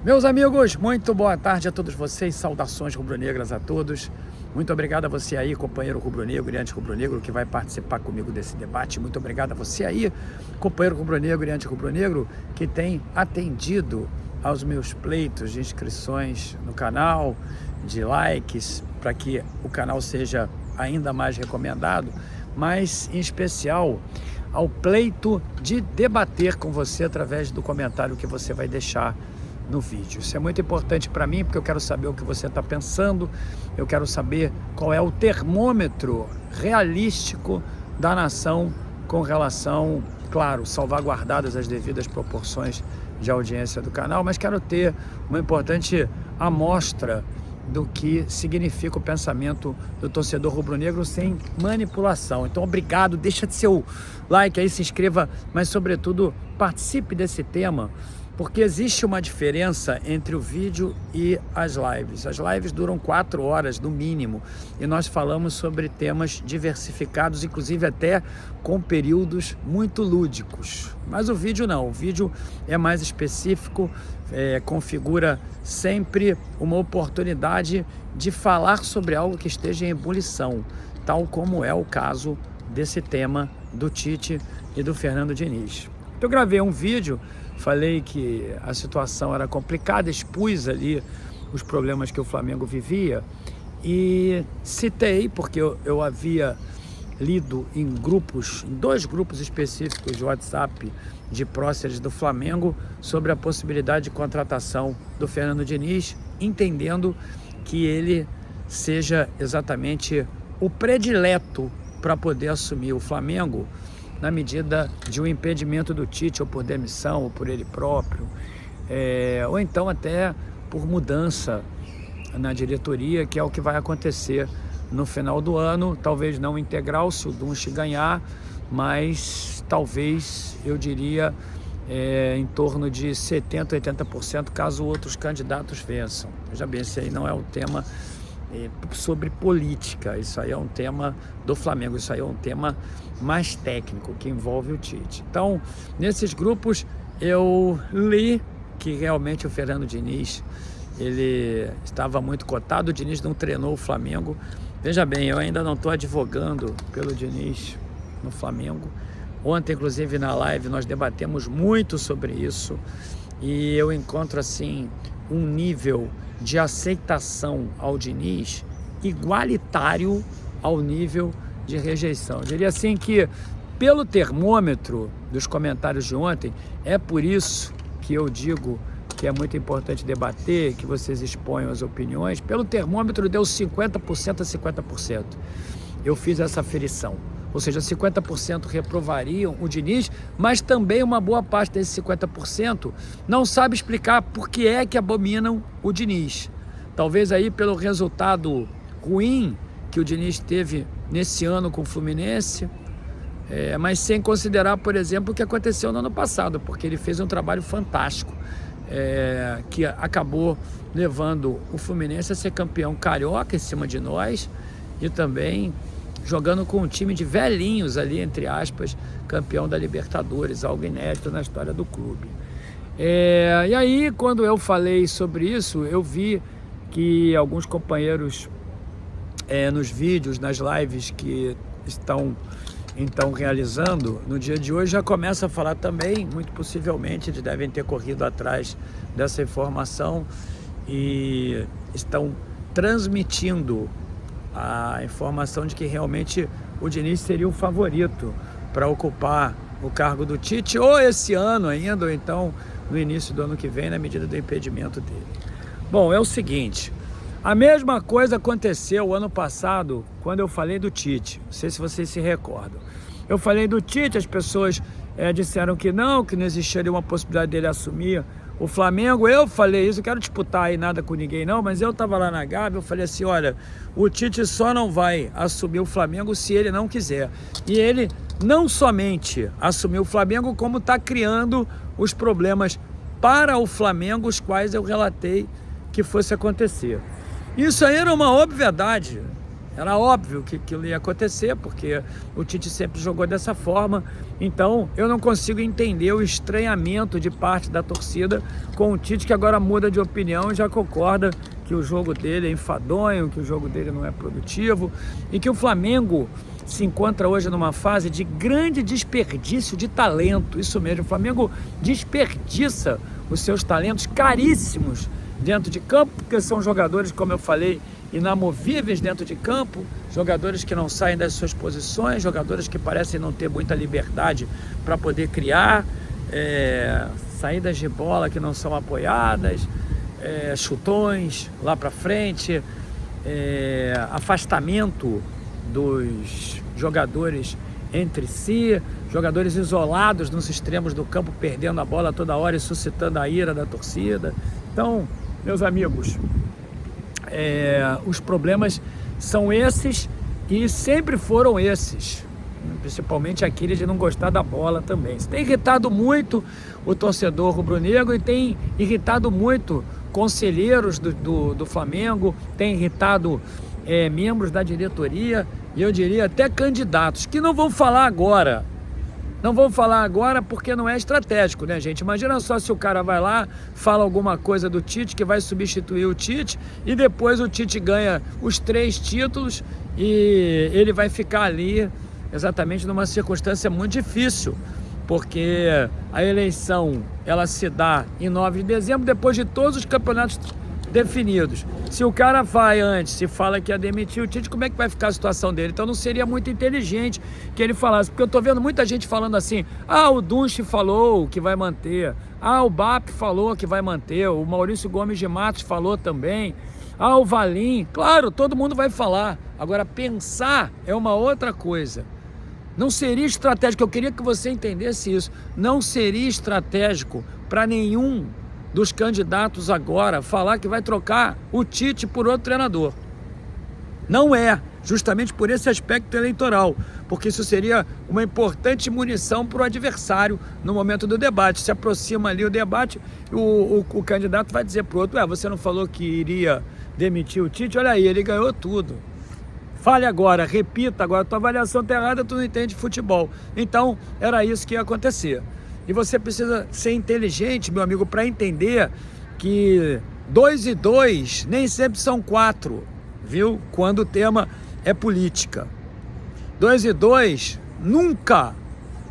Meus amigos, muito boa tarde a todos vocês, saudações rubro-negras a todos. Muito obrigado a você aí, companheiro rubro-negro e anti-rubro-negro, que vai participar comigo desse debate. Muito obrigado a você aí, companheiro rubro-negro e anti-rubro-negro, que tem atendido aos meus pleitos de inscrições no canal, de likes, para que o canal seja ainda mais recomendado, mas em especial ao pleito de debater com você através do comentário que você vai deixar no vídeo. Isso é muito importante para mim, porque eu quero saber o que você está pensando, eu quero saber qual é o termômetro realístico da nação com relação, claro, salvaguardadas as devidas proporções de audiência do canal, mas quero ter uma importante amostra do que significa o pensamento do torcedor rubro-negro sem manipulação. Então, obrigado, deixa de seu like aí, se inscreva, mas sobretudo participe desse tema, porque existe uma diferença entre o vídeo e as lives. As lives duram 4 horas no mínimo e nós falamos sobre temas diversificados, inclusive até com períodos muito lúdicos. Mas o vídeo não, o vídeo é mais específico, configura sempre uma oportunidade de falar sobre algo que esteja em ebulição, tal como é o caso desse tema do Tite e do Fernando Diniz. Eu gravei um vídeo, falei que a situação era complicada, expus ali os problemas que o Flamengo vivia e citei, porque eu havia lido em grupos, em 2 grupos específicos de WhatsApp de próceres do Flamengo sobre a possibilidade de contratação do Fernando Diniz, entendendo que ele seja exatamente o predileto para poder assumir o Flamengo na medida de um impedimento do Tite, ou por demissão, ou por ele próprio, ou então até por mudança na diretoria, que é o que vai acontecer no final do ano, talvez não integral se o Dunche ganhar, mas talvez, eu diria, em torno de 70%, 80% caso outros candidatos vençam. Veja bem, esse aí não é o tema sobre política, isso aí é um tema do Flamengo, isso aí é um tema mais técnico, que envolve o Tite. Então, nesses grupos, eu li que realmente o Fernando Diniz, ele estava muito cotado, o Diniz não treinou o Flamengo. Veja bem, eu ainda não estou advogando pelo Diniz no Flamengo. Ontem, inclusive, na live, nós debatemos muito sobre isso e eu encontro, assim, um nível de aceitação ao Diniz igualitário ao nível de rejeição. Eu diria assim que, pelo termômetro dos comentários de ontem, é por isso que eu digo que é muito importante debater, que vocês exponham as opiniões. Pelo termômetro deu 50% a 50%. Eu fiz essa aferição. Ou seja, 50% reprovariam o Diniz, mas também uma boa parte desses 50% não sabe explicar por que é que abominam o Diniz. Talvez aí pelo resultado ruim que o Diniz teve nesse ano com o Fluminense, mas sem considerar, por exemplo, o que aconteceu no ano passado, porque ele fez um trabalho fantástico, que acabou levando o Fluminense a ser campeão carioca em cima de nós e também jogando com um time de velhinhos ali, entre aspas, campeão da Libertadores, algo inédito na história do clube. E aí, quando eu falei sobre isso, eu vi que alguns companheiros nos vídeos, nas lives que estão então realizando no dia de hoje, já começam a falar também, muito possivelmente eles devem ter corrido atrás dessa informação e estão transmitindo a informação de que realmente o Diniz seria o favorito para ocupar o cargo do Tite, ou esse ano ainda, ou então no início do ano que vem, na medida do impedimento dele. Bom, é o seguinte, a mesma coisa aconteceu ano passado, quando eu falei do Tite, não sei se vocês se recordam. Eu falei do Tite, as pessoas disseram que não existiria uma possibilidade dele assumir o Flamengo. Eu falei isso, não quero disputar aí nada com ninguém não, mas eu estava lá na Gávea, eu falei assim, olha, o Tite só não vai assumir o Flamengo se ele não quiser. E ele não somente assumiu o Flamengo, como está criando os problemas para o Flamengo, os quais eu relatei que fosse acontecer. Isso aí era uma obviedade. Era óbvio que aquilo ia acontecer, porque o Tite sempre jogou dessa forma. Então, eu não consigo entender o estranhamento de parte da torcida com o Tite, que agora muda de opinião e já concorda que o jogo dele é enfadonho, que o jogo dele não é produtivo e que o Flamengo se encontra hoje numa fase de grande desperdício de talento. Isso mesmo, o Flamengo desperdiça os seus talentos caríssimos dentro de campo, porque são jogadores, como eu falei, inamovíveis dentro de campo, jogadores que não saem das suas posições, jogadores que parecem não ter muita liberdade para poder criar, saídas de bola que não são apoiadas, chutões lá para frente, afastamento dos jogadores entre si, jogadores isolados nos extremos do campo, perdendo a bola toda hora e suscitando a ira da torcida. Então, meus amigos, os problemas são esses e sempre foram esses, principalmente aquele de não gostar da bola também. Isso tem irritado muito o torcedor rubro-negro e tem irritado muito conselheiros do Flamengo, tem irritado membros da diretoria e eu diria até candidatos, que não vão falar agora. Não vou falar agora porque não é estratégico, né, gente? Imagina só se o cara vai lá, fala alguma coisa do Tite, que vai substituir o Tite, e depois o Tite ganha os 3 títulos e ele vai ficar ali exatamente numa circunstância muito difícil, porque a eleição ela se dá em 9 de dezembro, depois de todos os campeonatos definidos. Se o cara vai antes e fala que ia demitir o Tite, como é que vai ficar a situação dele? Então não seria muito inteligente que ele falasse, porque eu tô vendo muita gente falando assim, o Dunche falou que vai manter, o BAP falou que vai manter, o Maurício Gomes de Matos falou também, o Valim, claro, todo mundo vai falar, agora pensar é uma outra coisa. Não seria estratégico, eu queria que você entendesse isso, não seria estratégico para nenhum dos candidatos agora falar que vai trocar o Tite por outro treinador. Não é, justamente por esse aspecto eleitoral, porque isso seria uma importante munição para o adversário no momento do debate. Se aproxima ali o debate, o candidato vai dizer para o outro, você não falou que iria demitir o Tite? Olha aí, ele ganhou tudo. Fale agora, repita agora, tua avaliação está errada, tu não entende futebol. Então, era isso que ia acontecer. E você precisa ser inteligente, meu amigo, para entender que 2 e 2 nem sempre são 4, viu? Quando o tema é política. 2 e 2 nunca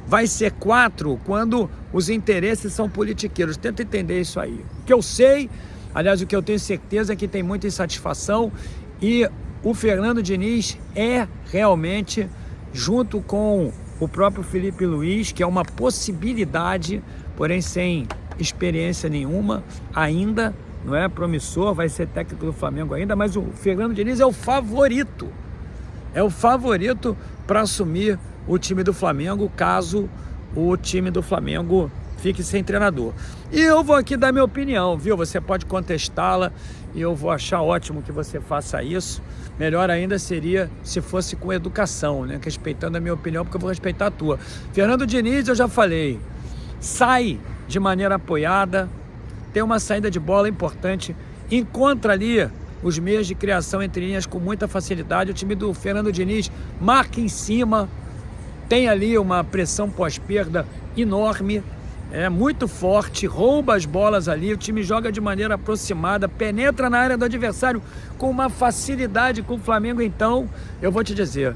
vai ser 4 quando os interesses são politiqueiros. Tenta entender isso aí. O que eu sei, aliás, o que eu tenho certeza é que tem muita insatisfação e o Fernando Diniz é realmente, junto com o próprio Felipe Luiz, que é uma possibilidade, porém sem experiência nenhuma, ainda não é promissor, vai ser técnico do Flamengo ainda, mas o Fernando Diniz é o favorito para assumir o time do Flamengo, caso o time do Flamengo fique sem treinador. E eu vou aqui dar minha opinião, viu? Você pode contestá-la e eu vou achar ótimo que você faça isso. Melhor ainda seria se fosse com educação, né? Respeitando a minha opinião, porque eu vou respeitar a tua. Fernando Diniz, eu já falei, sai de maneira apoiada, tem uma saída de bola importante, encontra ali os meios de criação entre linhas com muita facilidade. O time do Fernando Diniz marca em cima, tem ali uma pressão pós-perda enorme, é muito forte, rouba as bolas ali, o time joga de maneira aproximada, penetra na área do adversário com uma facilidade. Com o Flamengo, então, eu vou te dizer,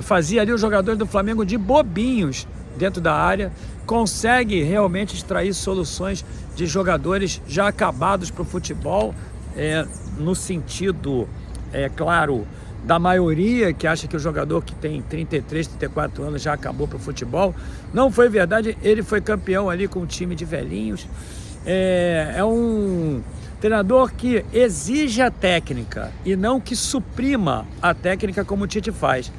fazia ali os jogadores do Flamengo de bobinhos dentro da área, consegue realmente extrair soluções de jogadores já acabados para o futebol, no sentido, claro, da maioria que acha que o jogador que tem 33, 34 anos já acabou para o futebol. Não foi verdade, ele foi campeão ali com um time de velhinhos. É um treinador que exige a técnica e não que suprima a técnica como o Tite faz.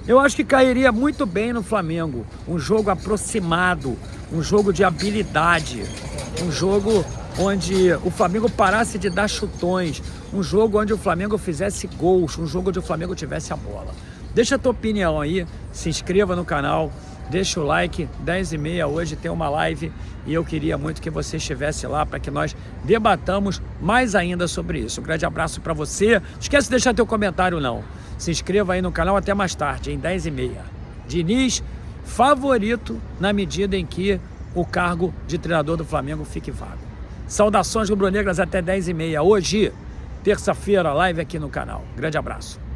Eu acho que cairia muito bem no Flamengo, um jogo aproximado, um jogo de habilidade, um jogo onde o Flamengo parasse de dar chutões, um jogo onde o Flamengo fizesse gols, um jogo onde o Flamengo tivesse a bola. Deixa a tua opinião aí, se inscreva no canal, deixa o like. 10h30 hoje tem uma live e eu queria muito que você estivesse lá para que nós debatamos mais ainda sobre isso. Um grande abraço para você. Não esquece de deixar teu comentário não. Se inscreva aí no canal, até mais tarde, em 10h30. Diniz, favorito na medida em que o cargo de treinador do Flamengo fique vago. Saudações rubro-negras, até 10h30. Hoje, terça-feira, live aqui no canal. Grande abraço.